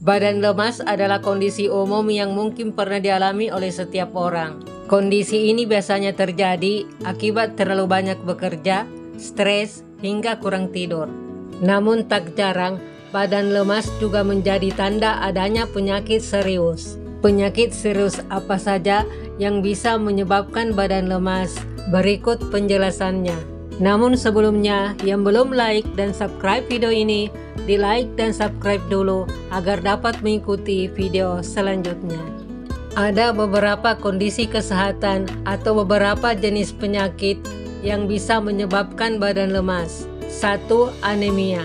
Badan lemas adalah kondisi umum yang mungkin pernah dialami oleh setiap orang. Kondisi ini biasanya terjadi akibat terlalu banyak bekerja, stres, hingga kurang tidur. Namun tak jarang, badan lemas juga menjadi tanda adanya penyakit serius. Penyakit serius apa saja yang bisa menyebabkan badan lemas? Berikut penjelasannya. Namun sebelumnya, yang belum like dan subscribe video ini, di like dan subscribe dulu agar dapat mengikuti video selanjutnya. Ada beberapa kondisi kesehatan atau beberapa jenis penyakit yang bisa menyebabkan badan lemas. 1. Anemia.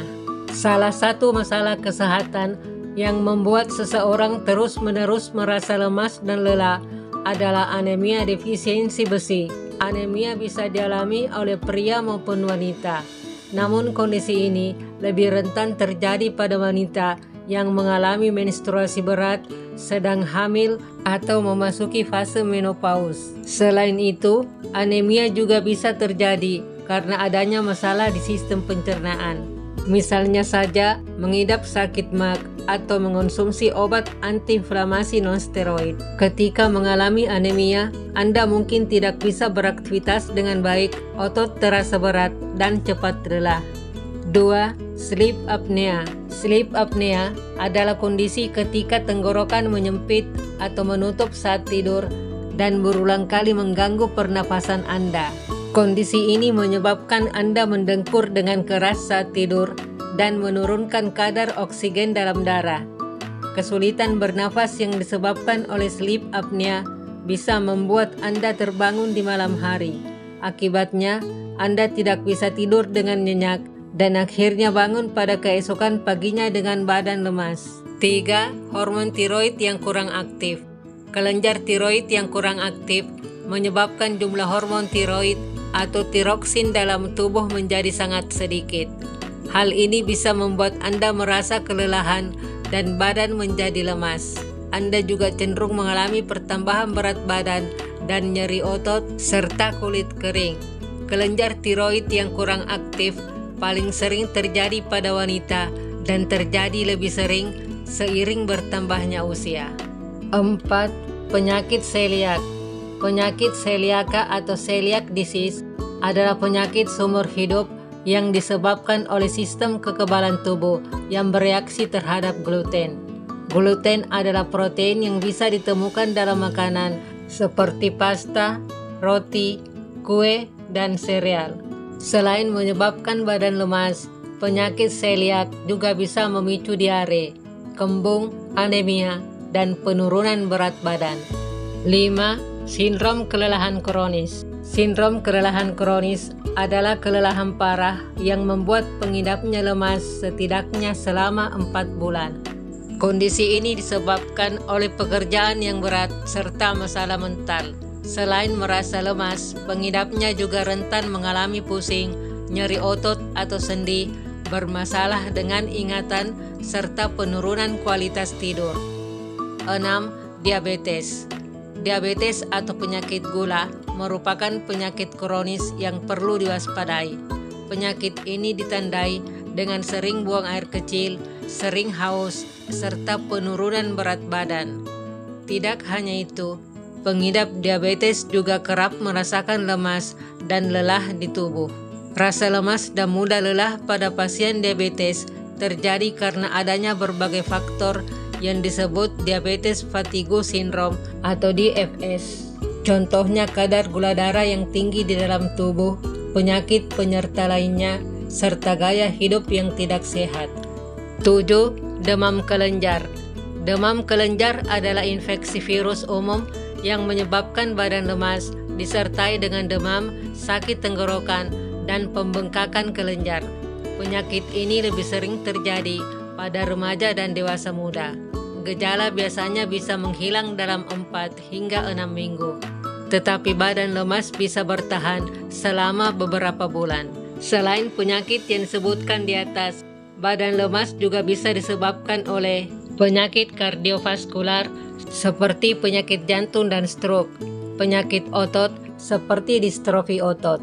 Salah satu masalah kesehatan yang membuat seseorang terus-menerus merasa lemas dan lelah adalah anemia defisiensi besi. Anemia bisa dialami oleh pria maupun wanita. Namun kondisi ini lebih rentan terjadi pada wanita yang mengalami menstruasi berat, sedang hamil, atau memasuki fase menopause. Selain itu, anemia juga bisa terjadi karena adanya masalah di sistem pencernaan. Misalnya saja mengidap sakit MAG atau mengonsumsi obat antiinflamasi non-steroid. Ketika mengalami anemia, Anda mungkin tidak bisa beraktivitas dengan baik, otot terasa berat, dan cepat lelah. 2. Sleep apnea. Sleep apnea adalah kondisi ketika tenggorokan menyempit atau menutup saat tidur dan berulang kali mengganggu pernapasan Anda. Kondisi ini menyebabkan Anda mendengkur dengan keras saat tidur dan menurunkan kadar oksigen dalam darah. Kesulitan bernafas yang disebabkan oleh sleep apnea bisa membuat Anda terbangun di malam hari. Akibatnya, Anda tidak bisa tidur dengan nyenyak dan akhirnya bangun pada keesokan paginya dengan badan lemas. 3. Hormon tiroid yang kurang aktif. Kelenjar tiroid yang kurang aktif menyebabkan jumlah hormon tiroid atau tiroksin dalam tubuh menjadi sangat sedikit. Hal ini bisa membuat Anda merasa kelelahan dan badan menjadi lemas. Anda juga cenderung mengalami pertambahan berat badan dan nyeri otot serta kulit kering. Kelenjar tiroid yang kurang aktif paling sering terjadi pada wanita dan terjadi lebih sering seiring bertambahnya usia. 4. Penyakit celiak. Penyakit celiaka atau celiac disease adalah penyakit seumur hidup yang disebabkan oleh sistem kekebalan tubuh yang bereaksi terhadap gluten. Gluten adalah protein yang bisa ditemukan dalam makanan seperti pasta, roti, kue, dan sereal. Selain menyebabkan badan lemas, penyakit celiak juga bisa memicu diare, kembung, anemia, dan penurunan berat badan. 5. Sindrom kelelahan kronis. Sindrom kelelahan kronis adalah kelelahan parah yang membuat pengidapnya lemas setidaknya selama 4 bulan. Kondisi ini disebabkan oleh pekerjaan yang berat serta masalah mental. Selain merasa lemas, pengidapnya juga rentan mengalami pusing, nyeri otot atau sendi, bermasalah dengan ingatan, serta penurunan kualitas tidur. 6. Diabetes. Diabetes atau penyakit gula merupakan penyakit kronis yang perlu diwaspadai. Penyakit ini ditandai dengan sering buang air kecil, sering haus, serta penurunan berat badan. Tidak hanya itu, pengidap diabetes juga kerap merasakan lemas dan lelah di tubuh. Rasa lemas dan mudah lelah pada pasien diabetes terjadi karena adanya berbagai faktor yang disebut diabetes fatigue syndrome atau DFS. Contohnya kadar gula darah yang tinggi di dalam tubuh, penyakit penyerta lainnya, serta gaya hidup yang tidak sehat. 7. Demam kelenjar. Demam kelenjar adalah infeksi virus umum yang menyebabkan badan lemas, disertai dengan demam, sakit tenggorokan, dan pembengkakan kelenjar. Penyakit ini lebih sering terjadi pada remaja dan dewasa muda. Gejala biasanya bisa menghilang dalam 4 hingga 6 minggu. Tetapi badan lemas bisa bertahan selama beberapa bulan. Selain penyakit yang disebutkan di atas, badan lemas juga bisa disebabkan oleh penyakit kardiovaskular seperti penyakit jantung dan stroke, penyakit otot seperti distrofi otot,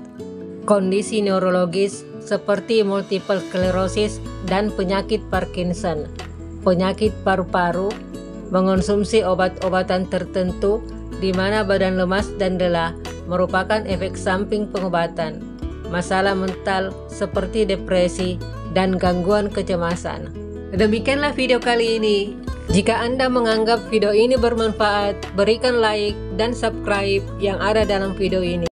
kondisi neurologis seperti multiple sclerosis dan penyakit Parkinson, penyakit paru-paru, mengonsumsi obat-obatan tertentu di mana badan lemas dan lelah merupakan efek samping pengobatan, masalah mental seperti depresi dan gangguan kecemasan. Demikianlah video kali ini. Jika Anda menganggap video ini bermanfaat, berikan like dan subscribe yang ada dalam video ini.